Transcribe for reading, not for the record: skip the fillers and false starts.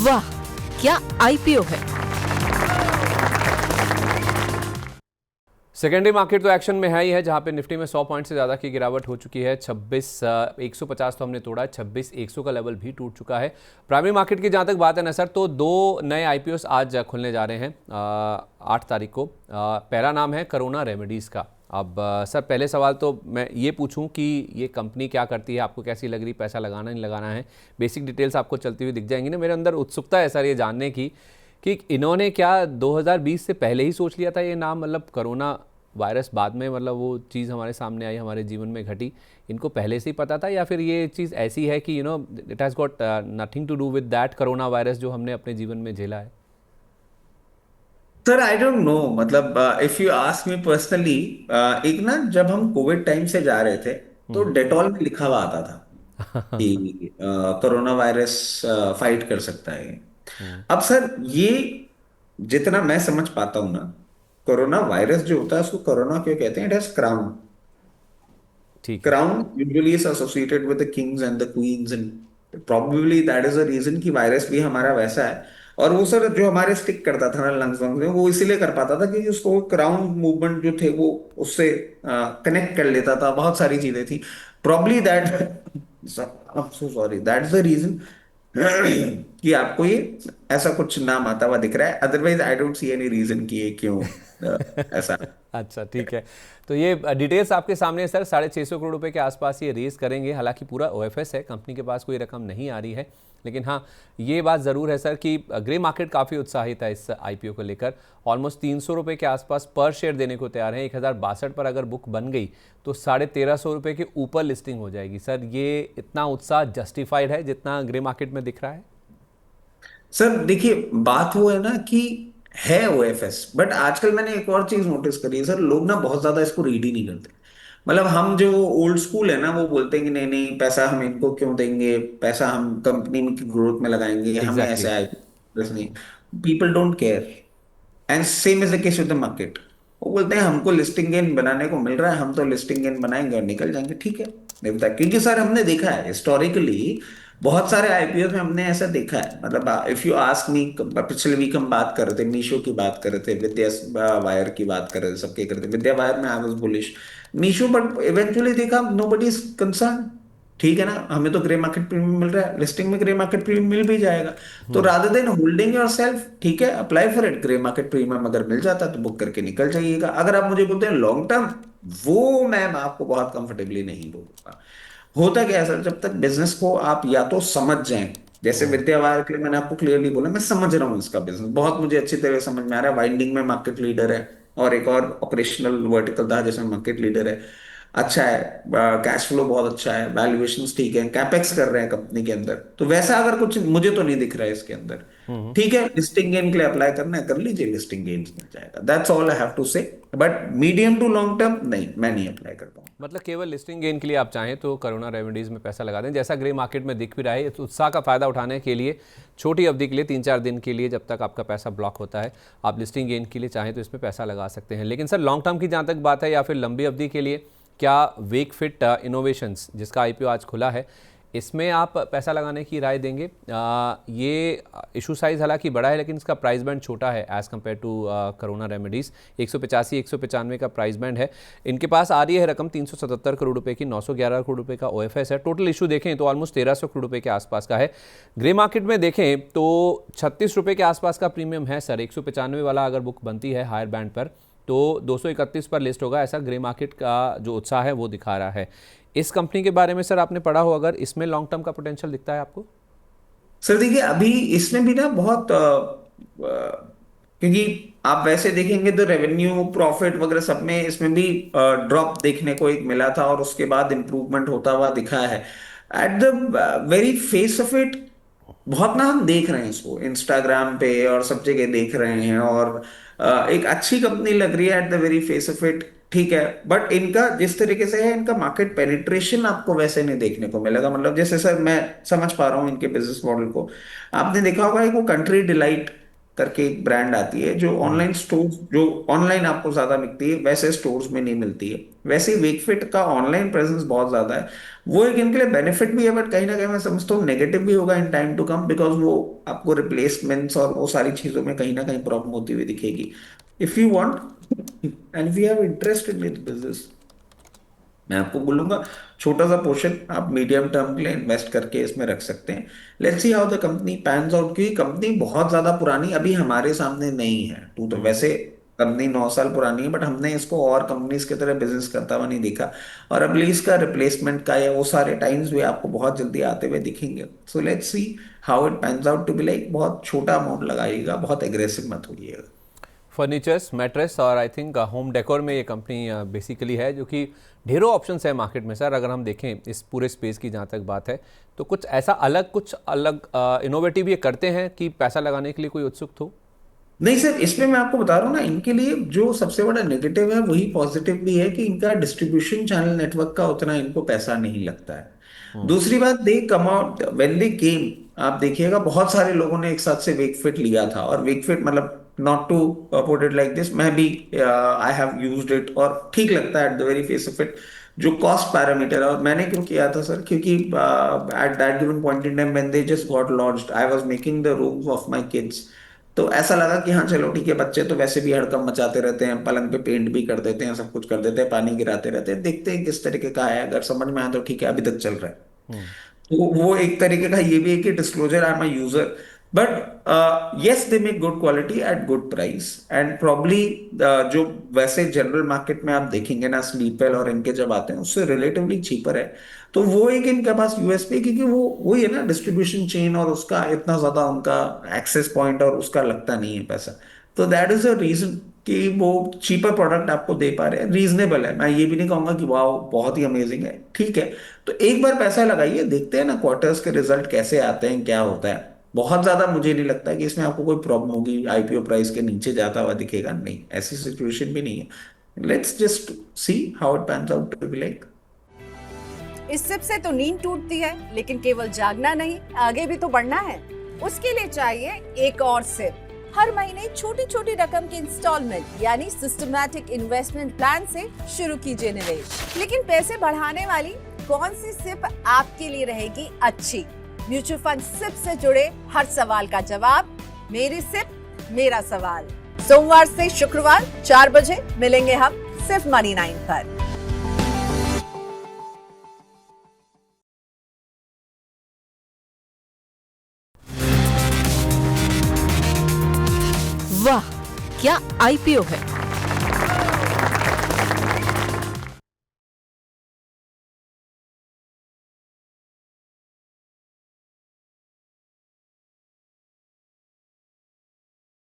वाह, क्या आईपीओ है। सेकेंडरी मार्केट तो एक्शन में है ही है, जहां पे निफ्टी में 100 पॉइंट से ज़्यादा की गिरावट हो चुकी है। 26,150 तो हमने तोड़ा है, 26,100 का लेवल भी टूट चुका है। प्राइमरी मार्केट की जहां तक बात है ना सर, तो दो नए आईपीओस आज खुलने जा रहे हैं 8 तारीख को। पहला नाम है करोना रेमेडीज़ का। अब सर पहले सवाल तो मैं ये पूछूं कि ये कंपनी क्या करती है, आपको कैसी लग रही, पैसा लगाना नहीं लगाना है, बेसिक डिटेल्स आपको चलती हुई दिख जाएंगी ना। मेरे अंदर उत्सुकता है सर ये जानने की कि इन्होंने क्या 2020 से पहले ही सोच लिया था ये नाम, मतलब कोरोना वायरस बाद में मतलब वो चीज़ हमारे सामने आई, हमारे जीवन में घटी, इनको पहले से ही पता था, या फिर ये चीज़ ऐसी है कि it has got nothing to do with that corona virus जो हमने अपने जीवन में झेला है? सर आई डोंट नो, मतलब if you ask me personally, एक ना जब हम कोविड टाइम से जा रहे थे तो डेटॉल में लिखा हुआ आता था कि कोरोना वायरस फाइट कर सकता है। अब सर ये जितना मैं समझ पाता हूं ना, कोरोना वायरस जो होता है उसको कोरोना क्यों कहते हैं? It has crown. ठीक है। Crown usually is associated with the kings and the queens, and probably that is the reason कि वायरस भी हमारा वैसा है। और वो सर जो हमारे स्टिक करता था ना लंग्स वंग्स में, वो इसीलिए कर पाता था कि उसको क्राउन मूवमेंट जो थे वो उससे कनेक्ट कर लेता था, बहुत सारी चीजें थी। Probably that I am so sorry, that's the reason कि आपको ये ऐसा कुछ नाम आता हुआ दिख रहा है। Otherwise I don't see any reason कि ये क्यों ऐसा। अच्छा ठीक है। तो ये डिटेल्स आपके सामने है सर। 650 करोड़ रुपए के आसपास ये रेस करेंगे। हालांकि पूरा ओएफएस है, कंपनी के पास कोई रकम नहीं आ रही है, लेकिन हाँ ये बात ज़रूर है सर कि ग्रे मार्केट काफ़ी उत्साहित है इस आईपीओ को लेकर। ऑलमोस्ट 300 रुपए के आसपास पर शेयर देने को तैयार है। 1062 पर अगर बुक बन गई तो 1350 रुपये के ऊपर लिस्टिंग हो जाएगी। सर ये इतना उत्साह जस्टिफाइड है जितना ग्रे मार्केट में दिख रहा है? सर देखिए, बात वो है ना कि है ओएफएस, बट आजकल मैंने एक और चीज नोटिस करी है सर, लोग ना बहुत ज्यादा इसको रीड ही नहीं करते। मतलब हम जो ओल्ड स्कूल है ना, वो बोलते हैं कि नहीं नहीं, पैसा हम इनको क्यों देंगे, पैसा हम कंपनी में की ग्रोथ में लगाएंगे, हमें एग्जैक्टली ऐसे आए नहीं। People don't care, and same is the case with the market. वो बोलते हैं हमको लिस्टिंग गेन बनाने को मिल रहा है, हम तो लिस्टिंग गेन बनाएंगे और निकल जाएंगे। ठीक है, नहीं बता, क्योंकि सर हमने देखा है हिस्टोरिकली बहुत सारे आईपीओ में हमने ऐसा देखा है। मतलब इफ यू आस्क मी, पिछले वीक हम बात कर रहे थे, मीशो की बात कर रहे थे, विद्या वायर की बात कर रहे थे, सबके कर रहे थे। विद्या वायर में I was bullish, Meesho, but eventually देखा नोबडी इज कंसर्न। ठीक है ना, हमें तो ग्रे मार्केट प्रीमियम मिल रहा है, लिस्टिंग में ग्रे मार्केट प्रीमियम मिल भी जाएगा। तो rather than holding your self, ठीक है, apply for it. Grey market premium अगर मिल जाता तो बुक करके निकल जाइएगा। अगर आप मुझे बोलते हैं लॉन्ग टर्म, वो मैं आपको बहुत कंफर्टेबली नहीं बोलूंगा। होता क्या है सर, जब तक बिजनेस को आप या तो समझ जाएं, जैसे विद्यावार के लिए मैंने आपको क्लियरली बोला, मैं समझ रहा हूँ इसका बिजनेस, बहुत मुझे अच्छी तरह समझ में आ रहा है। वाइंडिंग में मार्केट लीडर है, और एक और ऑपरेशनल वर्टिकल था जिसमें मार्केट लीडर है। अच्छा है, कैश फ्लो बहुत अच्छा है, वैल्यूएशंस ठीक है, कैपेक्स कर रहे हैं कंपनी के अंदर, तो वैसा अगर कुछ मुझे तो नहीं दिख रहा है इसके अंदर। ठीक है, लिस्टिंग गेन के लिए अप्लाई करना है कर लीजिए, लिस्टिंग गेन्स मिल जाएगा, that's all I have to say. But medium to long term नहीं, मैं नहीं अप्लाई कर पाऊंगा। मतलब केवल लिस्टिंग गेन के लिए आप चाहें तो करोना रेमेडीज़ में पैसा लगा दें, जैसा ग्रे मार्केट में दिख भी रहा है। इस उत्साह का फ़ायदा उठाने के लिए छोटी अवधि के लिए 3-4 दिन के लिए, जब तक आपका पैसा ब्लॉक होता है, आप लिस्टिंग गेन के लिए चाहें तो इसमें पैसा लगा सकते हैं। लेकिन सर लॉन्ग टर्म की जहाँ तक बात है, या फिर लंबी अवधि के लिए, क्या वेकफिट इनोवेशंस जिसका आईपीओ आज खुला है, इसमें आप पैसा लगाने की राय देंगे? ये इशू साइज़ हालांकि बड़ा है, लेकिन इसका प्राइस बैंड छोटा है as compare to Corona Remedies. 185-195 का प्राइस बैंड है। इनके पास आ रही है रकम 377 करोड़ रुपए की, 911 करोड़ रुपए का ओएफएस है। टोटल इशू देखें तो ऑलमोस्ट 1300 करोड़ रुपए के आसपास का है। ग्रे मार्केट में देखें तो 36 रुपये के आसपास का प्रीमियम है सर। 195 वाला अगर बुक बनती है हायर बैंड पर तो 231 पर लिस्ट होगा, ऐसा ग्रे मार्केट का जो उत्साह है वो दिखा रहा है। इस कंपनी के बारे में सर आपने पढ़ा हो, अगर इसमें लॉन्ग टर्म का पोटेंशियल दिखता है आपको? सर देखिए, अभी इसमें भी ना बहुत क्योंकि आप वैसे देखेंगे तो रेवेन्यू प्रॉफिट वगैरह सब में इसमें भी ड्रॉप देखने को एक मिला था, और उसके बाद इंप्रूवमेंट होता हुआ दिखा है। At the very face of it, बहुत ना हम देख रहे हैं इसको इंस्टाग्राम पे और सब जगह देख रहे हैं, और एक अच्छी कंपनी लग रही है at the very face of it. ठीक है, बट इनका जिस तरीके से है, इनका मार्केट पेनिट्रेशन आपको वैसे नहीं देखने को मिलेगा। मतलब जैसे सर मैं समझ पा रहा हूँ इनके बिजनेस मॉडल को, आपने देखा होगा एक वो कंट्री डिलाइट करके एक ब्रांड आती है जो ऑनलाइन स्टोर, जो ऑनलाइन आपको ज्यादा मिलती है वैसे स्टोर्स में नहीं मिलती है। वैसे वेकफिट का ऑनलाइन प्रेजेंस बहुत ज्यादा है। वो एक इनके लिए बेनिफिट भी है, बट कहीं ना कहीं मैं समझता हूँ नेगेटिव भी होगा in time to come, because वो आपको रिप्लेसमेंट्स और वो सारी चीजों में कहीं ना कहीं प्रॉब्लम होती हुई दिखेगी। If you want and we have interest in this business, मैं आपको बोलूंगा छोटा सा पोर्शन आप मीडियम टर्म के लिए इन्वेस्ट करके इसमें रख सकते हैं। Let's see how the company pans out, क्योंकि कंपनी बहुत ज्यादा पुरानी अभी हमारे सामने नहीं है। तू तो वैसे कंपनी 9 साल पुरानी है, बट हमने इसको और कंपनीज की तरह बिजनेस करता हुआ नहीं देखा। और अब इसका रिप्लेसमेंट का या वो सारे टाइम्स भी आपको बहुत जल्दी आते हुए दिखेंगे। So let's see how it pans out to be like. बहुत छोटा अमाउंट लगाइएगा, बहुत एग्रेसिव मत होइएगा। फर्नीचर्स, मैट्रेस और आई थिंक होम डेकोर में ये कंपनी बेसिकली है, जो कि ढेरों ऑप्शंस है मार्केट में सर। अगर हम देखें इस पूरे स्पेस की जहाँ तक बात है, तो कुछ ऐसा अलग, कुछ अलग इनोवेटिव ये करते हैं कि पैसा लगाने के लिए कोई उत्सुक हो? नहीं सर, इसमें मैं आपको बता रहा हूँ ना, इनके लिए जो सबसे बड़ा नेगेटिव है वही पॉजिटिव भी है, कि इनका डिस्ट्रीब्यूशन चैनल नेटवर्क का उतना इनको पैसा नहीं लगता है। दूसरी बात, दे कम आउट व्हेन दे केम, आप देखिएगा बहुत सारे लोगों ने एक साथ से वेकफिट लिया था। और वेकफिट मतलब, not to put it like this, मैं भी आई हैव यूज्ड इट और ठीक लगता है at the very face of it. जो कॉस्ट पैरामीटर है, और मैंने क्यों किया था सर, क्योंकि at that given point in time when they just got launched, I was making the rooms of my kids. तो ऐसा लगा कि हाँ चलो ठीक है, बच्चे तो वैसे भी हड़कंप मचाते रहते हैं, पलंग पे पेंट भी कर देते हैं, सब कुछ कर देते हैं, पानी गिराते रहते हैं, देखते हैं किस तरीके का है, अगर समझ में आया तो ठीक है, अभी तक चल रहा है। तो वो एक तरीके का ये भी है कि disclosure, I am a user, but yes they make good quality eight good price. And probably जो वैसे जनरल मार्केट में आप देखेंगे ना, स्लीपवेल और इनके जब आते हैं उससे रिलेटिवली चीपर है। तो वो एक इनके पास यूएसपी, क्योंकि वो वही है ना, डिस्ट्रीब्यूशन चेन, और उसका इतना ज्यादा उनका एक्सेस पॉइंट और उसका लगता नहीं है पैसा। तो दैट इज अ रीजन कि वो चीपर प्रोडक्ट आपको दे पा रहे हैं, रीजनेबल है। मैं ये भी नहीं कहूंगा कि वाह बहुत ही अमेजिंग है, ठीक है। तो एक बार पैसा लगाइए, देखते हैं ना क्वार्टर्स के रिजल्ट कैसे आते हैं, क्या होता है। बहुत ज्यादा मुझे नहीं लगता कि इसमें आपको कोई प्रॉब्लम होगी, आईपीओ प्राइस के नीचे जाता हुआ दिखेगा, नहीं ऐसी सिचुएशन भी नहीं है। Let's just see how it pans out to be like. इस सिप से तो नींद टूटती है, लेकिन केवल जागना नहीं, आगे भी तो बढ़ना है। उसके लिए चाहिए एक और सिप। हर महीने छोटी छोटी रकम की इंस्टॉलमेंट यानी सिस्टमैटिक इन्वेस्टमेंट प्लान से शुरू कीजिए निवेश। लेकिन पैसे बढ़ाने वाली कौन सी सिप आपके लिए रहेगी अच्छी? म्यूचुअल फंड सिप से जुड़े हर सवाल का जवाब, मेरी सिप मेरा सवाल। सोमवार से शुक्रवार 4 बजे मिलेंगे हम सिर्फ मनी 9 पर। वाह, क्या आईपीओ है!